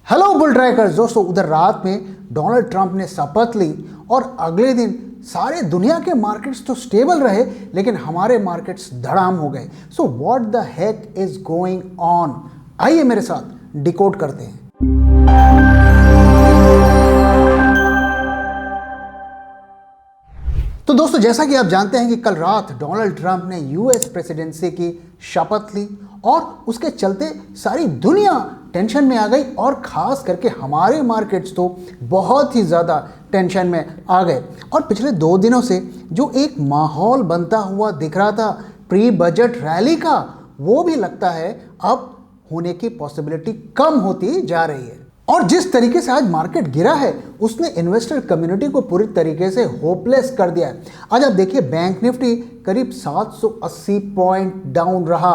Hello bull trackers दोस्तों, उधर रात में डोनाल्ड ट्रंप ने शपथ ली और अगले दिन सारे दुनिया के मार्केट्स तो स्टेबल रहे, लेकिन हमारे मार्केट्स धड़ाम हो गए। So what the heck is going on, आइए मेरे साथ डिकोड करते हैं। तो दोस्तों, जैसा कि आप जानते हैं कि कल रात डोनाल्ड ट्रंप ने यूएस प्रेसिडेंसी की शपथ ली और उसके चलते सारी दुनिया टेंशन में आ गई और खास करके हमारे मार्केट्स तो बहुत ही ज़्यादा टेंशन में आ गए। और पिछले 2 दिनों से जो एक माहौल बनता हुआ दिख रहा था प्री बजट रैली का, वो भी लगता है अब होने की पॉसिबिलिटी कम होती जा रही है। और जिस तरीके से आज मार्केट गिरा है उसने इन्वेस्टर कम्युनिटी को पूरी तरीके से होपलेस कर दिया है। आज आप देखिए, बैंक निफ्टी करीब 780 पॉइंट डाउन रहा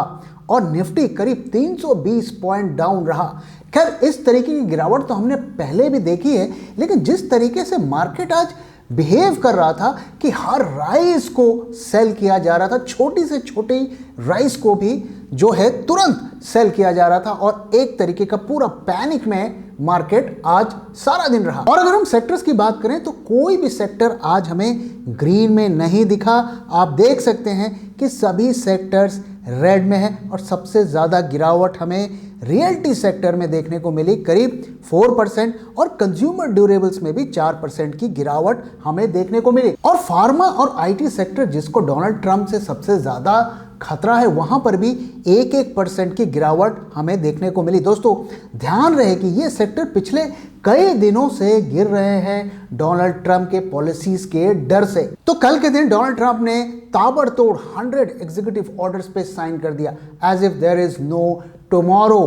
और निफ्टी करीब 320 पॉइंट डाउन रहा। खैर, इस तरीके की गिरावट तो हमने पहले भी देखी है, लेकिन जिस तरीके से मार्केट आज बिहेव कर रहा था कि हर राइस को सेल किया जा रहा था, छोटी से छोटी राइस को भी जो है तुरंत सेल किया जा रहा था और एक तरीके का पूरा पैनिक में मार्केट आज सारा दिन रहा। और अगर हम सेक्टर्स की बात करें तो कोई भी सेक्टर आज हमें ग्रीन में नहीं दिखा। आप देख सकते हैं कि सभी सेक्टर्स रेड में है और सबसे ज़्यादा गिरावट हमें रियल्टी सेक्टर में देखने को मिली, करीब 4%, और कंज्यूमर ड्यूरेबल्स में भी 4% की गिरावट हमें देखने को मिली। और फार्मा और आईटी सेक्टर, जिसको डोनाल्ड ट्रंप से सबसे ज़्यादा खतरा है, वहां पर भी 1% की गिरावट हमें देखने को मिली। दोस्तों, ध्यान रहे कि ये सेक्टर पिछले कई दिनों से गिर रहे हैं डोनाल्ड ट्रंप के पॉलिसीज के डर से। तो कल के दिन डोनाल्ड ट्रंप ने ताबड़तोड़ 100 एग्जीक्यूटिव ऑर्डर्स पे साइन कर दिया, as if there is no tomorrow.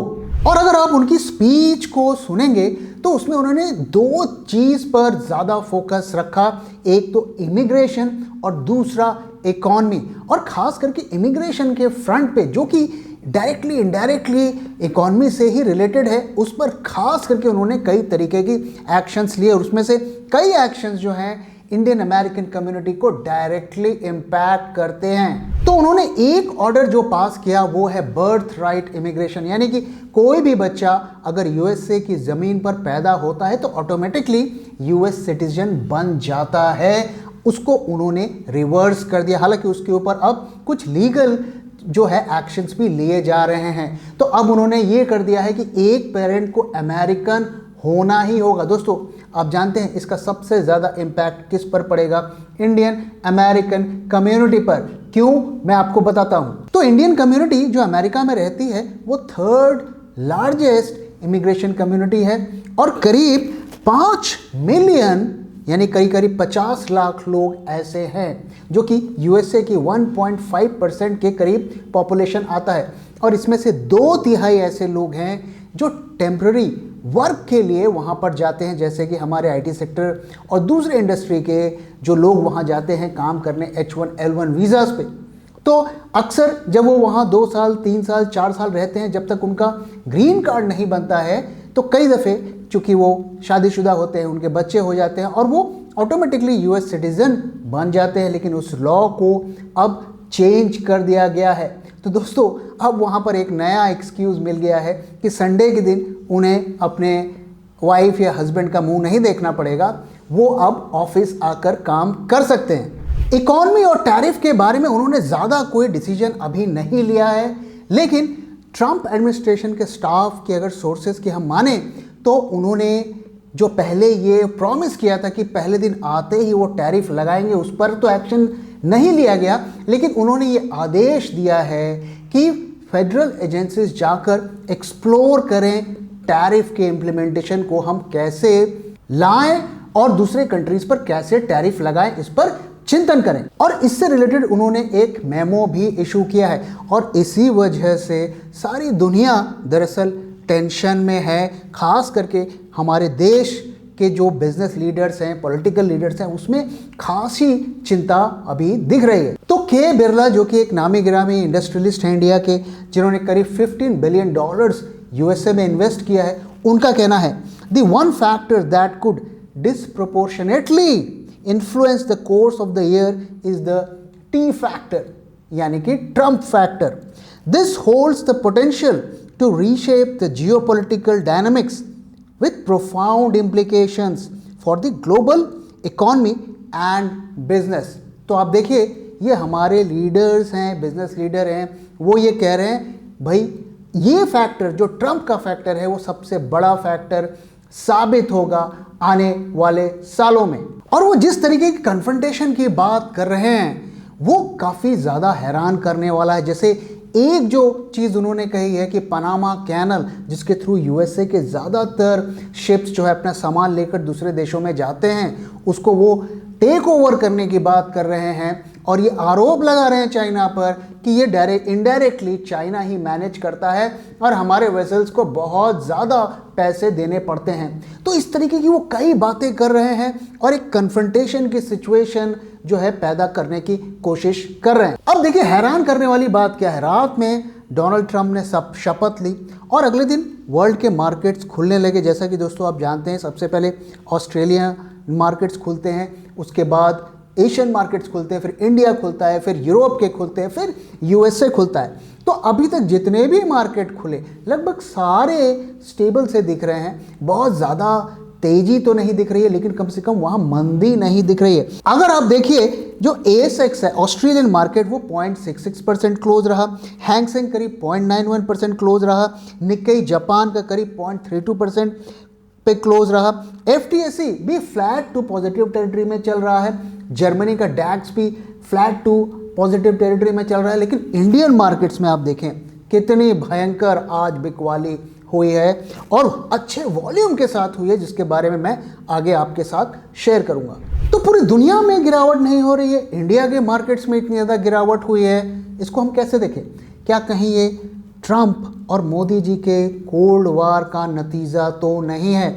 और अगर आप उनकी स्पीच को सुनेंगे तो उसमें उन्होंने 2 चीज पर ज्यादा फोकस रखा, एक तो इमिग्रेशन और दूसरा इकॉनमी। और खास करके इमिग्रेशन के फ्रंट पे, जो कि डायरेक्टली इनडायरेक्टली इकॉनमी से ही रिलेटेड है, उस पर खास करके उन्होंने कई तरीके की एक्शंस लिए और उसमें से कई एक्शंस जो हैं इंडियन अमेरिकन कम्युनिटी को डायरेक्टली इम्पैक्ट करते हैं। तो उन्होंने एक ऑर्डर जो पास किया वो है बर्थ राइट इमिग्रेशन, यानी कि कोई भी बच्चा अगर यूएसए की ज़मीन पर पैदा होता है तो ऑटोमेटिकली यूएस सिटीजन बन जाता है। उसको उन्होंने रिवर्स कर दिया, हालांकि उसके ऊपर अब कुछ लीगल जो है एक्शंस भी लिए जा रहे हैं। तो अब उन्होंने ये कर दिया है कि एक पेरेंट को अमेरिकन होना ही होगा। दोस्तों, आप जानते हैं इसका सबसे ज़्यादा इम्पैक्ट किस पर पड़ेगा? इंडियन अमेरिकन कम्युनिटी पर। क्यों, मैं आपको बताता हूँ। तो इंडियन कम्युनिटी जो अमेरिका में रहती है वो 3rd लार्जेस्ट इमिग्रेशन कम्युनिटी है और करीब 5 मिलियन यानी करीब 50 लाख लोग ऐसे हैं जो कि यूएसए की 1.5% के करीब पॉपुलेशन आता है। और इसमें से 2/3 ऐसे लोग हैं जो टेम्पररी वर्क के लिए वहाँ पर जाते हैं, जैसे कि हमारे आईटी सेक्टर और दूसरे इंडस्ट्री के जो लोग वहाँ जाते हैं काम करने H1L1 वीज़ास पे। तो अक्सर जब वो वहाँ 2 साल 3 साल 4 साल रहते हैं, जब तक उनका ग्रीन कार्ड नहीं बनता है, तो कई दफ़े चूँकि वो शादीशुदा होते हैं, उनके बच्चे हो जाते हैं और वो ऑटोमेटिकली यूएस सिटीज़न बन जाते हैं, लेकिन उस लॉ को अब चेंज कर दिया गया है। तो दोस्तों, अब वहाँ पर एक नया एक्सक्यूज़ मिल गया है कि संडे के दिन उन्हें अपने वाइफ या हस्बैंड का मुंह नहीं देखना पड़ेगा, वो अब ऑफिस आकर काम कर सकते हैं। इकॉनमी और टैरिफ के बारे में उन्होंने ज़्यादा कोई डिसीजन अभी नहीं लिया है, लेकिन ट्रंप एडमिनिस्ट्रेशन के स्टाफ के अगर सोर्सेज की हम माने तो उन्होंने जो पहले ये प्रॉमिस किया था कि पहले दिन आते ही वो टैरिफ लगाएंगे, उस पर तो एक्शन नहीं लिया गया, लेकिन उन्होंने ये आदेश दिया है कि फेडरल एजेंसीज जाकर एक्सप्लोर करें टैरिफ के इम्प्लीमेंटेशन को, हम कैसे लाएं और दूसरे कंट्रीज पर कैसे टैरिफ लगाएं, इस पर चिंतन करें। और इससे रिलेटेड उन्होंने एक मेमो भी इशू किया है और इसी वजह से सारी दुनिया दरअसल टेंशन में है। खास करके हमारे देश के जो बिजनेस लीडर्स हैं, पॉलिटिकल लीडर्स हैं, उसमें खासी चिंता अभी दिख रही है। तो के बिरला, जो कि एक नामी गिरामी इंडस्ट्रियलिस्ट हैं इंडिया के, जिन्होंने करीब $15 बिलियन यूएसए में इन्वेस्ट किया है, उनका कहना है the one factor that could disproportionately influence the course of the year is the T factor, यानी कि Trump factor. This holds the potential to reshape the geopolitical dynamics with profound implications for the global economy and business। तो आप देखिए, ये हमारे leaders हैं, business leader हैं, वो ये कह रहे हैं भाई ये फैक्टर जो ट्रंप का फैक्टर है वो सबसे बड़ा फैक्टर साबित होगा आने वाले सालों में। और वो जिस तरीके की कन्फ्रंटेशन की बात कर रहे हैं वो काफ़ी ज़्यादा हैरान करने वाला है। जैसे एक जो चीज़ उन्होंने कही है कि पनामा कैनल, जिसके थ्रू यूएसए के ज़्यादातर शिप्स जो है अपना सामान लेकर दूसरे देशों में जाते हैं, उसको वो टेक ओवर करने की बात कर रहे हैं। और ये आरोप लगा रहे हैं चाइना पर कि ये डायरेक्ट इनडायरेक्टली चाइना ही मैनेज करता है और हमारे वेसल्स को बहुत ज़्यादा पैसे देने पड़ते हैं। तो इस तरीके की वो कई बातें कर रहे हैं और एक कन्फ्रंटेशन की सिचुएशन जो है पैदा करने की कोशिश कर रहे हैं। अब देखिए, हैरान करने वाली बात क्या है, रात में डोनाल्ड ट्रंप ने सब शपथ ली और अगले दिन वर्ल्ड के मार्केट्स खुलने लगे। जैसा कि दोस्तों आप जानते हैं, सबसे पहले ऑस्ट्रेलिया मार्केट्स खुलते हैं, उसके बाद एशियन मार्केट्स खुलते हैं, फिर इंडिया खुलता है, फिर यूरोप के खुलते हैं, फिर यूएसए खुलता है। तो अभी तक जितने भी मार्केट खुले लगभग सारे स्टेबल से दिख रहे हैं। बहुत ज़्यादा तेजी तो नहीं दिख रही है, लेकिन कम से कम वहाँ मंदी नहीं दिख रही है। अगर आप देखिए, जो ASX है ऑस्ट्रेलियन मार्केट, वो 0.66% क्लोज रहा, हैंगसेंग करीब 0.91% क्लोज रहा, निक्केई जापान का करीब 0.32% पे क्लोज रहा, FTSE भी फ्लैट टू पॉजिटिव टेरिटरी में चल रहा है, जर्मनी का डैक्स भी फ्लैट टू पॉजिटिव टेरिटरी में चल रहा है। लेकिन इंडियन मार्केट्स में आप देखें कितनी भयंकर आज बिकवाली हुई है और अच्छे वॉल्यूम के साथ हुई है, जिसके बारे में मैं आगे आपके साथ शेयर करूंगा। तो पूरी दुनिया में गिरावट नहीं हो रही है, इंडिया के मार्केट्स में इतनी ज़्यादा गिरावट हुई है, इसको हम कैसे देखें? क्या कहीं ये ट्रंप और मोदी जी के कोल्ड वार का नतीजा तो नहीं है?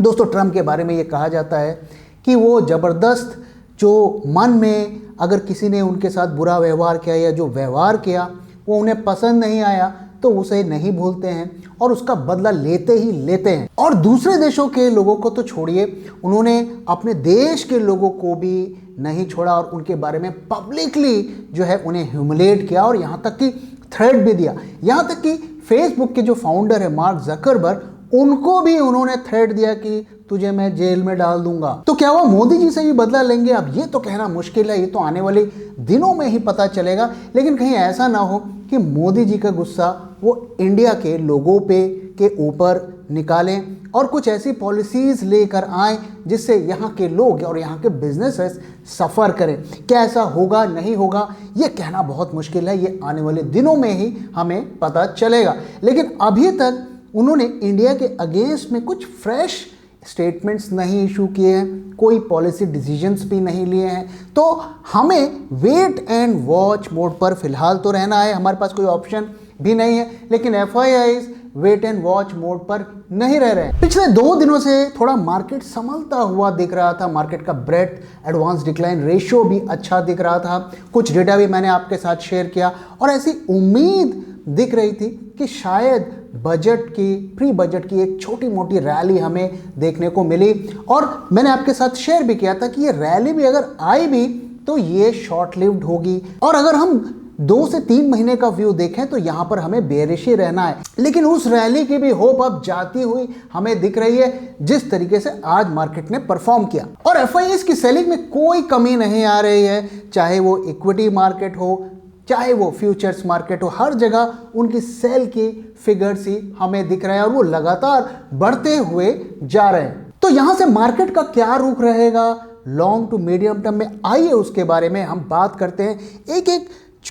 दोस्तों, ट्रंप के बारे में ये कहा जाता है कि वो ज़बरदस्त जो मन में अगर किसी ने उनके साथ बुरा व्यवहार किया या जो व्यवहार किया वो उन्हें पसंद नहीं आया तो उसे नहीं भूलते हैं और उसका बदला लेते ही लेते हैं। और दूसरे देशों के लोगों को तो छोड़िए, उन्होंने अपने देश के लोगों को भी नहीं छोड़ा और उनके बारे में पब्लिकली जो है उन्हें ह्यूमिलेट किया और यहाँ तक कि थ्रेट भी दिया। यहाँ तक कि फेसबुक के जो फाउंडर है मार्क जकरबर्ग, उनको भी उन्होंने थ्रेट दिया कि तुझे मैं जेल में डाल दूंगा। तो क्या वो मोदी जी से भी बदला लेंगे? अब ये तो कहना मुश्किल है, ये तो आने वाले दिनों में ही पता चलेगा। लेकिन कहीं ऐसा ना हो कि मोदी जी का गुस्सा वो इंडिया के लोगों पे के ऊपर निकालें और कुछ ऐसी पॉलिसीज़ लेकर आएँ जिससे यहाँ के लोग और यहाँ के बिजनेसेस सफ़र करें। क्या ऐसा होगा, नहीं होगा, ये कहना बहुत मुश्किल है, ये आने वाले दिनों में ही हमें पता चलेगा। लेकिन अभी तक उन्होंने इंडिया के अगेंस्ट में कुछ फ्रेश स्टेटमेंट्स नहीं इशू किए हैं, कोई पॉलिसी डिसीजंस भी नहीं लिए हैं। तो हमें वेट एंड वॉच मोड पर फिलहाल तो रहना है, हमारे पास कोई ऑप्शन भी नहीं है। लेकिन FIIs wait and watch mode पर नहीं रह रहे हैं। पिछले 2 दिनों से थोड़ा मार्केट संभलता हुआ दिख रहा था, मार्केट का ब्रेथ एडवांस डिक्लाइन रेशियो भी अच्छा दिख रहा था, कुछ डेटा भी मैंने आपके साथ शेयर किया और ऐसी उम्मीद दिख रही थी कि शायद बजट की, प्री बजट की एक छोटी मोटी रैली हमें देखने को मिली। और मैंने आपके साथ शेयर भी किया था कि ये रैली भी अगर आई भी तो ये शॉर्ट लिव्ड होगी और अगर हम 2 से 3 महीने का व्यू देखें तो यहाँ पर हमें बेरिश ही रहना है। लेकिन उस रैली की भी होप अब जाती हुई हमें दिख रही है, जिस तरीके से आज मार्केट ने परफॉर्म किया। और FIIs की सेलिंग में कोई कमी नहीं आ रही है, चाहे वो इक्विटी मार्केट हो, चाहे वो फ्यूचर्स मार्केट हो, हर जगह उनकी सेल की फिगर्स ही हमें दिख रहे हैं और वो लगातार बढ़ते हुए जा रहे हैं। तो यहाँ से मार्केट का क्या रुख रहेगा लॉन्ग टू मीडियम टर्म में, आइए उसके बारे में हम बात करते हैं। एक एक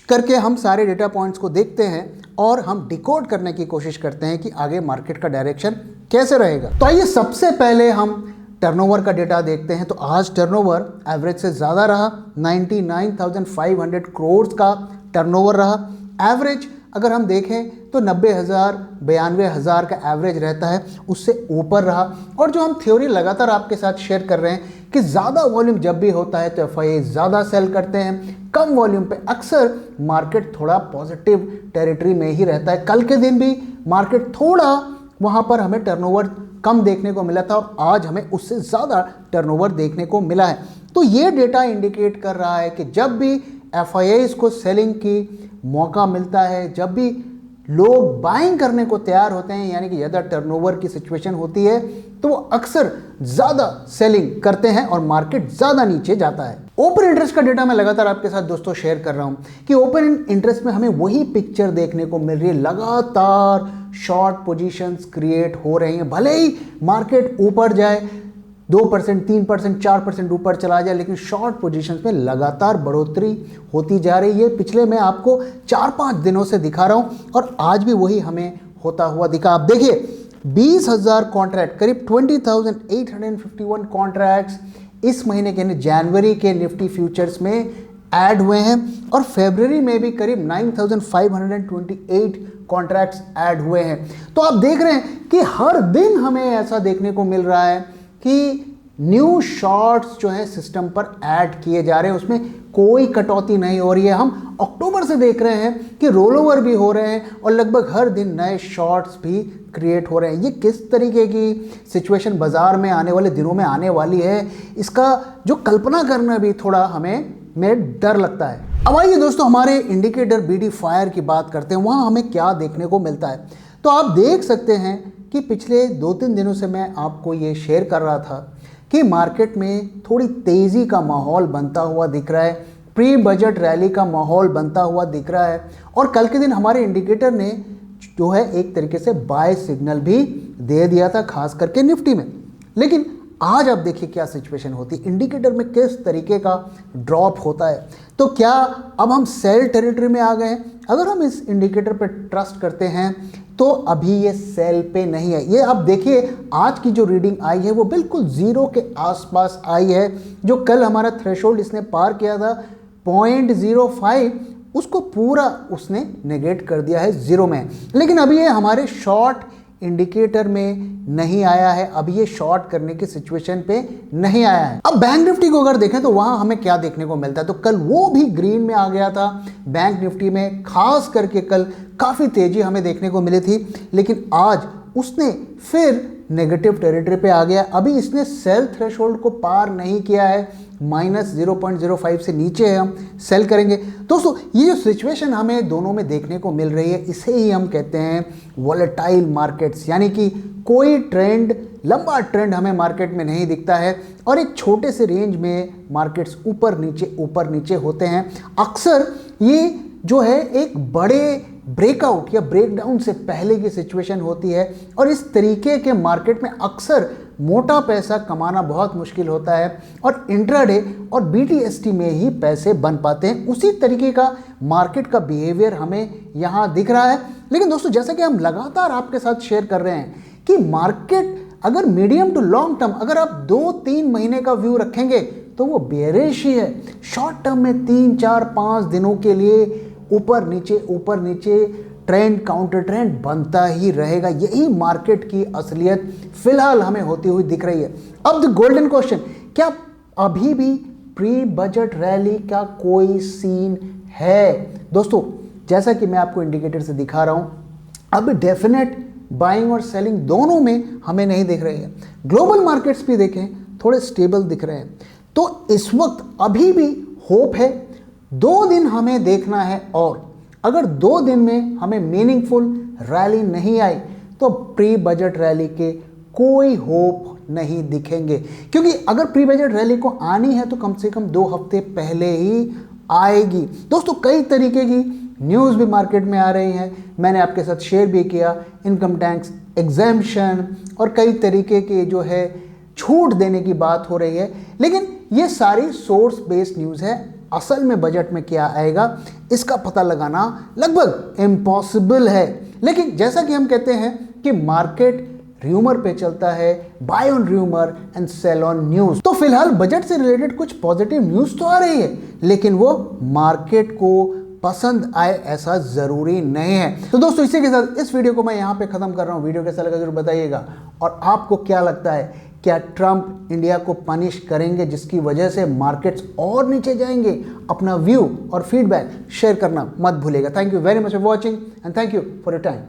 करके हम सारे डेटा पॉइंट्स को देखते हैं और हम डिकोड करने की कोशिश करते हैं कि आगे मार्केट का डायरेक्शन कैसे रहेगा। तो आइए सबसे पहले हम टर्नओवर का डेटा देखते हैं। तो आज टर्नओवर एवरेज से ज़्यादा रहा, 99,500 करोड़ का टर्नओवर रहा। एवरेज अगर हम देखें तो 90,000-92,000 का एवरेज रहता है, उससे ऊपर रहा। और जो हम थ्योरी लगातार आपके साथ शेयर कर रहे हैं कि ज़्यादा वॉल्यूम जब भी होता है तो FII ज़्यादा सेल करते हैं, कम वॉल्यूम पे अक्सर मार्केट थोड़ा पॉजिटिव टेरिटरी में ही रहता है। कल के दिन भी मार्केट थोड़ा वहाँ पर हमें टर्नओवर कम देखने को मिला था और आज हमें उससे ज़्यादा टर्नओवर देखने को मिला है। तो ये डेटा इंडिकेट कर रहा है कि जब भी FIIs को सेलिंग की मौका मिलता है, जब भी लोग बाइंग करने को तैयार होते हैं, यानी कि ज़्यादा टर्नओवर की सिचुएशन होती है तो वो अक्सर ज़्यादा सेलिंग करते हैं और मार्केट ज़्यादा नीचे जाता है। ओपन इंटरेस्ट का डेटा मैं लगातार आपके साथ दोस्तों शेयर कर रहा हूं कि ओपन इंटरेस्ट में हमें वही पिक्चर देखने को मिल रही है, लगातार शॉर्ट पोजीशंस क्रिएट हो रही हैं। भले ही मार्केट ऊपर जाए 2%, 3%, 4% ऊपर चला जाए, लेकिन शॉर्ट पोजीशंस में लगातार बढ़ोतरी होती जा रही है। पिछले मैं आपको 4-5 दिनों से दिखा रहा हूं और आज भी वही हमें होता हुआ दिखा। आप देखिए 20,000 कॉन्ट्रैक्ट, करीब 20,851 कॉन्ट्रैक्ट्स इस महीने के जनवरी के निफ्टी फ्यूचर्स में ऐड हुए हैं और फरवरी में भी करीब 9,528 कॉन्ट्रैक्ट्स ऐड हुए हैं। तो आप देख रहे हैं कि हर दिन हमें ऐसा देखने को मिल रहा है कि न्यू शॉर्ट्स जो है सिस्टम पर ऐड किए जा रहे हैं, उसमें कोई कटौती नहीं हो रही है। हम अक्टूबर से देख रहे हैं कि रोल ओवर भी हो रहे हैं और लगभग हर दिन नए शॉर्ट्स भी क्रिएट हो रहे हैं। ये किस तरीके की सिचुएशन बाजार में आने वाले दिनों में आने वाली है, इसका जो कल्पना करना भी थोड़ा हमें डर लगता है। अब आइए दोस्तों हमारे इंडिकेटर BD फायर की बात करते हैं, वहाँ हमें क्या देखने को मिलता है। तो आप देख सकते हैं कि पिछले 2-3 दिनों से मैं आपको ये शेयर कर रहा था कि मार्केट में थोड़ी तेज़ी का माहौल बनता हुआ दिख रहा है, प्री बजट रैली का माहौल बनता हुआ दिख रहा है और कल के दिन हमारे इंडिकेटर ने जो है एक तरीके से बाय सिग्नल भी दे दिया था, खास करके निफ्टी में। लेकिन आज आप देखिए क्या सिचुएशन होती है, इंडिकेटर में किस तरीके का ड्रॉप होता है। तो क्या अब हम सेल टेरिटरी में आ गए हैं? अगर हम इस इंडिकेटर पर ट्रस्ट करते हैं तो अभी ये सेल पे नहीं है। ये आप देखिए आज की जो रीडिंग आई है वो बिल्कुल जीरो के आसपास आई है। जो कल हमारा थ्रेशोल्ड इसने पार किया था 0.05, उसको पूरा उसने नेगेट कर दिया है, जीरो में। लेकिन अभी ये हमारे शॉर्ट इंडिकेटर में नहीं आया है, अभी ये शॉर्ट करने की सिचुएशन पे नहीं आया है। अब बैंक निफ्टी को अगर देखें तो वहां हमें क्या देखने को मिलता है, तो कल वो भी ग्रीन में आ गया था। बैंक निफ्टी में खास करके कल काफ़ी तेजी हमें देखने को मिली थी, लेकिन आज उसने फिर नेगेटिव टेरिटरी पे आ गया। अभी इसने सेल थ्रेशोल्ड को पार नहीं किया है, -0.05 से नीचे है, हम सेल करेंगे। दोस्तों ये जो सिचुएशन हमें दोनों में देखने को मिल रही है, इसे ही हम कहते हैं वॉलेटाइल मार्केट्स, यानी कि कोई ट्रेंड, लंबा ट्रेंड हमें मार्केट में नहीं दिखता है और एक छोटे से रेंज में मार्केट्स ऊपर नीचे होते हैं। अक्सर ये जो है एक बड़े ब्रेकआउट या ब्रेकडाउन से पहले की सिचुएशन होती है और इस तरीके के मार्केट में अक्सर मोटा पैसा कमाना बहुत मुश्किल होता है और इंट्राडे और BTST में ही पैसे बन पाते हैं। उसी तरीके का मार्केट का बिहेवियर हमें यहाँ दिख रहा है। लेकिन दोस्तों जैसा कि हम लगातार आपके साथ शेयर कर रहे हैं कि मार्केट अगर मीडियम टू लॉन्ग टर्म, अगर आप 2-3 महीने का व्यू रखेंगे तो वो बेरिश ही है। शॉर्ट टर्म में 3-4-5 दिनों के लिए ऊपर नीचे ट्रेंड काउंटर ट्रेंड बनता ही रहेगा। यही मार्केट की असलियत फिलहाल हमें होती हुई दिख रही है। अब द गोल्डन क्वेश्चन, क्या अभी भी प्री बजट रैली का कोई सीन है? दोस्तों जैसा कि मैं आपको इंडिकेटर से दिखा रहा हूं, अब डेफिनेट बाइंग और सेलिंग दोनों में हमें नहीं दिख रही है। ग्लोबल मार्केट्स भी देखें थोड़े स्टेबल दिख रहे हैं। तो इस वक्त अभी भी होप है। 2 दिन हमें देखना है और अगर 2 दिन में हमें मीनिंगफुल रैली नहीं आई तो प्री बजट रैली के कोई होप नहीं दिखेंगे, क्योंकि अगर प्री बजट रैली को आनी है तो कम से कम 2 हफ्ते पहले ही आएगी। दोस्तों कई तरीके की न्यूज़ भी मार्केट में आ रही हैं, मैंने आपके साथ शेयर भी किया। इनकम टैक्स एग्जेम्पशन और कई तरीके के जो है छूट देने की बात हो रही है, लेकिन ये सारी सोर्स बेस्ड न्यूज़ है। असल में बजट में क्या आएगा इसका पता लगाना लगभग इम्पॉसिबल है। लेकिन जैसा कि हम कहते हैं कि मार्केट र्यूमर पे चलता है, buy on rumour and sell on news. तो फिलहाल बजट से रिलेटेड कुछ पॉजिटिव न्यूज़ तो आ रही है, लेकिन वो मार्केट को पसंद आए ऐसा ज़रूरी नहीं है। तो दोस्तों इसी के साथ इस वीडियो को मैं यहाँ पे ख़त्म कर रहा हूँ। वीडियो कैसा लगा जरूर बताइएगा और आपको क्या लगता है, क्या ट्रंप इंडिया को पनिश करेंगे जिसकी वजह से मार्केट्स और नीचे जाएंगे? अपना व्यू और फीडबैक शेयर करना मत भूलिएगा। Thank you very much for watching and thank you for your time.